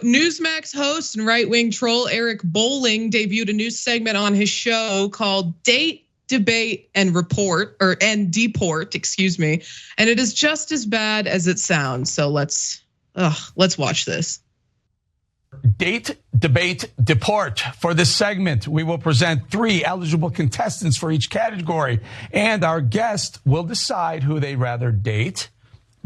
Newsmax host and right-wing troll Eric Bolling debuted a new segment on his show called Date, Debate, and Deport, excuse me. And it is just as bad as it sounds. So let's watch this. Date, debate, deport. For this segment, we will present 3 eligible contestants for each category, and our guest will decide who they'd rather date,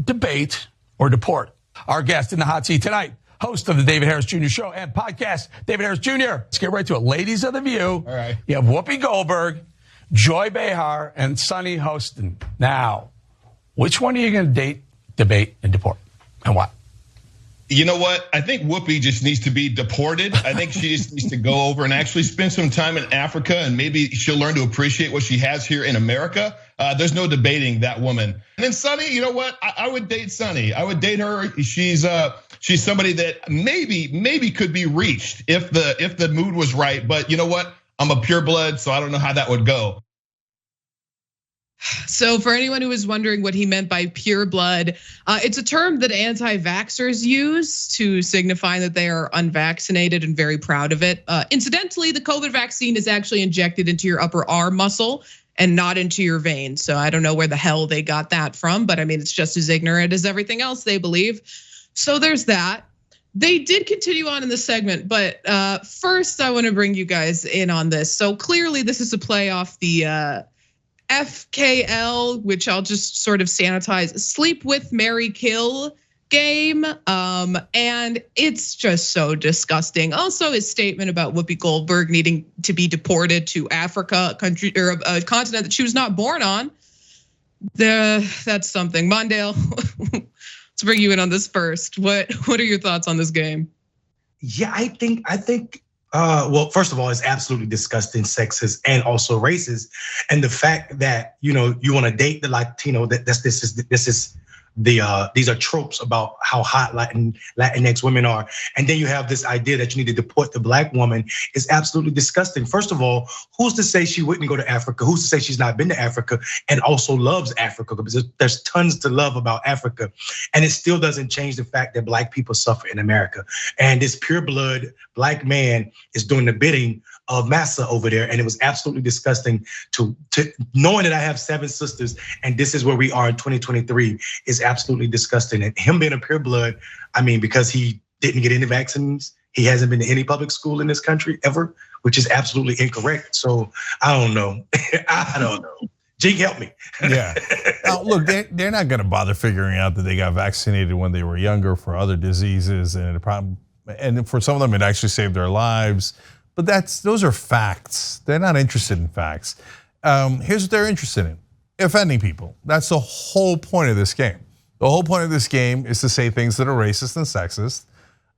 debate, or deport. Our guest in the hot seat tonight, host of the David Harris Jr. Show and podcast, David Harris Jr. Let's get right to it. Ladies of the View, all right. You have Whoopi Goldberg, Joy Behar, and Sunny Hostin. Now, which one are you going to date, debate, and deport, and why? You know what? I think Whoopi just needs to be deported. I think she just needs to go over and actually spend some time in Africa, and maybe she'll learn to appreciate what she has here in America. There's no debating that woman. And then Sunny, you know what? I would date Sunny. I would date her. She's somebody that maybe could be reached if the mood was right. But you know what? I'm a pureblood, so I don't know how that would go. So for anyone who was wondering what he meant by pure blood, it's a term that anti-vaxxers use to signify that they are unvaccinated and very proud of it. Incidentally, the COVID vaccine is actually injected into your upper arm muscle and not into your veins. So I don't know where the hell they got that from, but I mean, it's just as ignorant as everything else they believe. So there's that. They did continue on in the segment, but first I want to bring you guys in on this. So clearly this is a play off the FKL, which I'll just sort of sanitize, sleep with, marry, kill game. And it's just so disgusting. Also, his statement about Whoopi Goldberg needing to be deported to Africa, a country or a continent that she was not born on. That's something. Mondale, let's bring you in on this first. What are your thoughts on this game? Yeah, I think. Well, first of all, it's absolutely disgusting, sexist, and also racist. And the fact that you want to date the Latino, these are tropes about how hot Latinx women are, and then you have this idea that you need to deport the Black woman is absolutely disgusting. First of all, who's to say she wouldn't go to Africa? Who's to say she's not been to Africa and also loves Africa? Because there's tons to love about Africa, and it still doesn't change the fact that Black people suffer in America. And this pure blood Black man is doing the bidding of massa over there, and it was absolutely disgusting to knowing that I have 7 sisters, and this is where we are in 2023 is absolutely disgusting. And him being a pure blood, I mean, because he didn't get any vaccines, he hasn't been to any public school in this country ever, which is absolutely incorrect. So I don't know. I don't know. Jake, help me. Yeah. Look, they're not going to bother figuring out that they got vaccinated when they were younger for other diseases, and for some of them, it actually saved their lives. But those are facts. They're not interested in facts. Here's what they're interested in: offending people. That's the whole point of this game. The whole point of this game is to say things that are racist and sexist,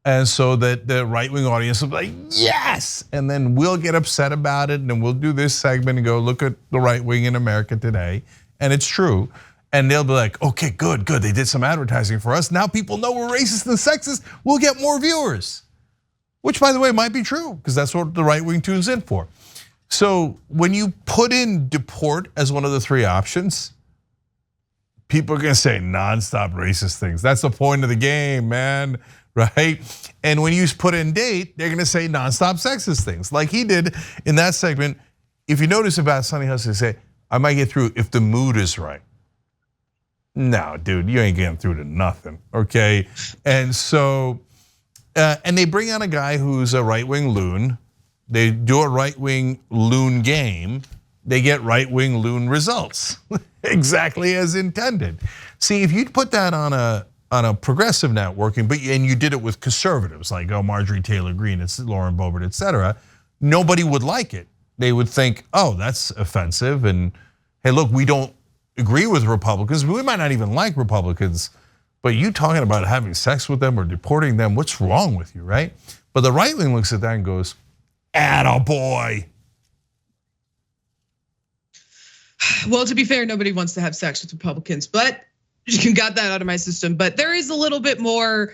and so that the right-wing audience will be like, yes, and then we'll get upset about it, and then we'll do this segment and go, look at the right-wing in America today, and it's true. And they'll be like, okay, good, they did some advertising for us. Now people know we're racist and sexist, we'll get more viewers. Which, by the way, might be true, because that's what the right wing tunes in for. So when you put in deport as one of the 3 options, people are gonna say nonstop racist things. That's the point of the game, man, right? And when you put in date, they're gonna say nonstop sexist things, like he did in that segment. If you notice about Sunny Hostin, say, I might get through if the mood is right. No, dude, you ain't getting through to nothing, okay? And so, and they bring on a guy who's a right-wing loon. They do a right-wing loon game. They get right-wing loon results, exactly as intended. See, if you put that on a progressive network, and you did it with conservatives like Marjorie Taylor Greene, it's Lauren Boebert, et cetera, nobody would like it. They would think, oh, that's offensive, and hey, look, we don't agree with Republicans. We might not even like Republicans. But you talking about having sex with them or deporting them, what's wrong with you, right? But the right wing looks at that and goes, attaboy. Well, to be fair, nobody wants to have sex with Republicans, but you got that out of my system. But there is a little bit more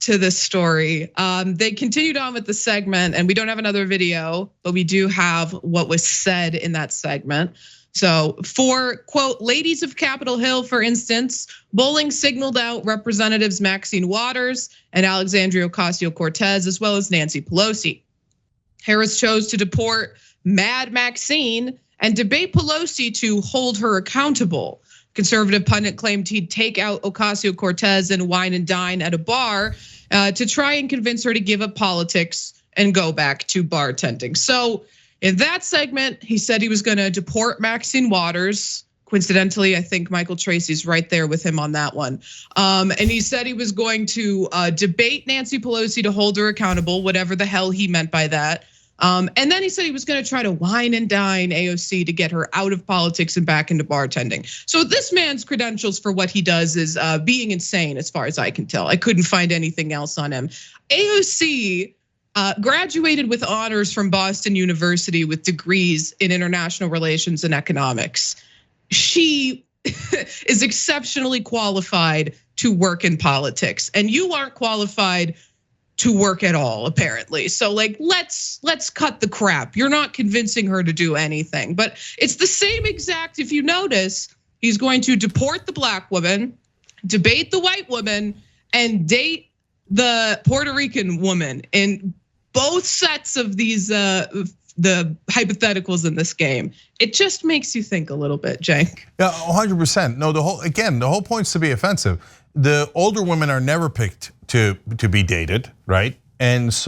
to this story. They continued on with the segment, and we don't have another video, but we do have what was said in that segment. So for, quote, ladies of Capitol Hill, for instance, Bolling signaled out Representatives Maxine Waters and Alexandria Ocasio-Cortez, as well as Nancy Pelosi. Harris chose to deport Mad Maxine and debate Pelosi to hold her accountable. Conservative pundit claimed he'd take out Ocasio-Cortez and wine and dine at a bar to try and convince her to give up politics and go back to bartending. So in that segment, he said he was gonna deport Maxine Waters. Coincidentally, I think Michael Tracy's right there with him on that one. And he said he was going to debate Nancy Pelosi to hold her accountable, whatever the hell he meant by that. And then he said he was gonna try to wine and dine AOC to get her out of politics and back into bartending. So this man's credentials for what he does is being insane, as far as I can tell. I couldn't find anything else on him. AOC graduated with honors from Boston University with degrees in international relations and economics. She is exceptionally qualified to work in politics, and you aren't qualified to work at all, apparently. So like, let's cut the crap. You're not convincing her to do anything, but it's the same exact, if you notice, he's going to deport the black woman, debate the white woman, and date the Puerto Rican woman in both sets of these, the hypotheticals in this game. It just makes you think a little bit, Cenk. Yeah, 100%. No, the whole point's to be offensive. The older women are never picked to be dated, right? And there's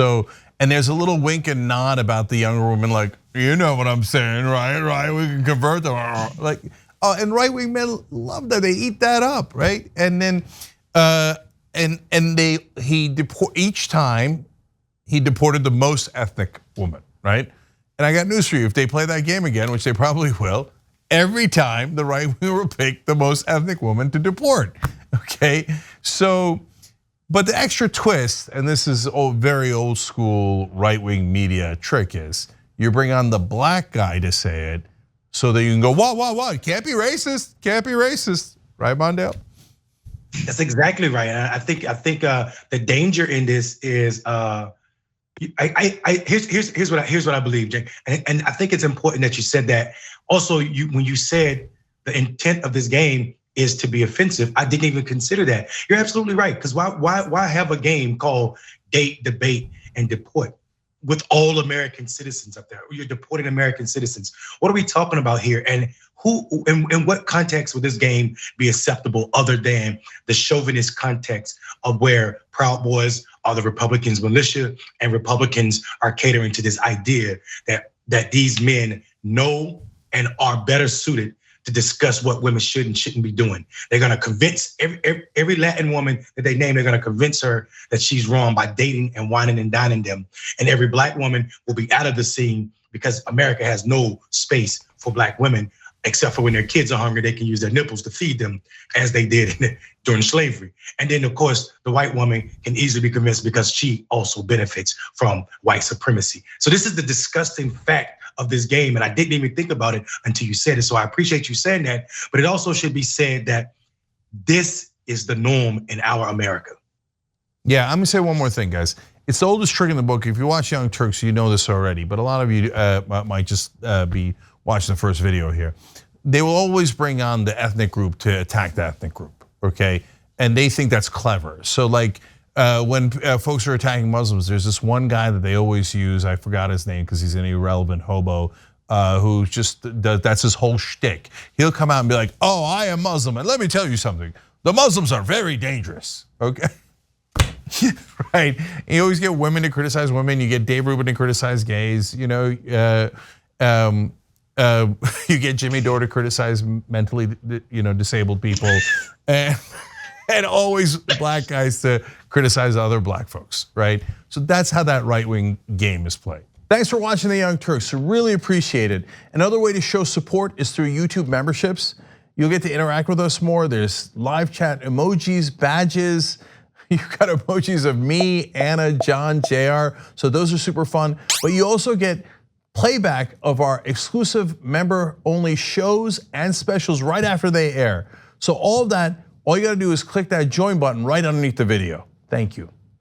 a little wink and nod about the younger women, like, you know what I'm saying, right? We can convert them, like, and right-wing men love that. They eat that up, right? And then, each time he deported the most ethnic woman, right? And I got news for you: if they play that game again, which they probably will, every time the right wing will pick the most ethnic woman to deport. Okay, so, but the extra twist, and this is very old school right wing media trick, is you bring on the black guy to say it, so that you can go, whoa, can't be racist, right, Mondale? That's exactly right. And I think the danger in this is here's what I believe, Jake, and I think it's important that you said that. Also, when you said the intent of this game is to be offensive, I didn't even consider that. You're absolutely right, because why have a game called Date, Debate, and Deport with all American citizens up there? You're deporting American citizens. What are we talking about here? And who, in what context would this game be acceptable other than the chauvinist context of where Proud Boys are the Republicans' militia and Republicans are catering to this idea that these men know and are better suited to discuss what women should and shouldn't be doing. They're gonna convince every Latin woman that they name, they're gonna convince her that she's wrong by dating and whining and dining them. And every black woman will be out of the scene because America has no space for black women, except for when their kids are hungry, they can use their nipples to feed them, as they did during slavery. And then, of course, the white woman can easily be convinced because she also benefits from white supremacy. So this is the disgusting fact of this game, and I didn't even think about it until you said it. So I appreciate you saying that, but it also should be said that this is the norm in our America. Yeah, I'm gonna say one more thing, guys. It's the oldest trick in the book. If you watch Young Turks, you know this already, but a lot of you might just be watching the first video here. They will always bring on the ethnic group to attack the ethnic group, okay? And they think that's clever. So like when folks are attacking Muslims, there's this one guy that they always use, I forgot his name because he's an irrelevant hobo, who just, that's his whole shtick. He'll come out and be like, oh, I am Muslim, and let me tell you something. The Muslims are very dangerous, okay? Right, you always get women to criticize women, you get Dave Rubin to criticize gays, you know, you get Jimmy Dore to criticize mentally, disabled people, and always black guys to criticize other black folks, right? So that's how that right-wing game is played. Thanks for watching the Young Turks, really appreciate it. Another way to show support is through YouTube memberships. You'll get to interact with us more. There's live chat emojis, badges. You've got emojis of me, Anna, John, JR. So those are super fun. But you also get playback of our exclusive member-only shows and specials right after they air. So all of that, all you gotta do is click that join button right underneath the video. Thank you.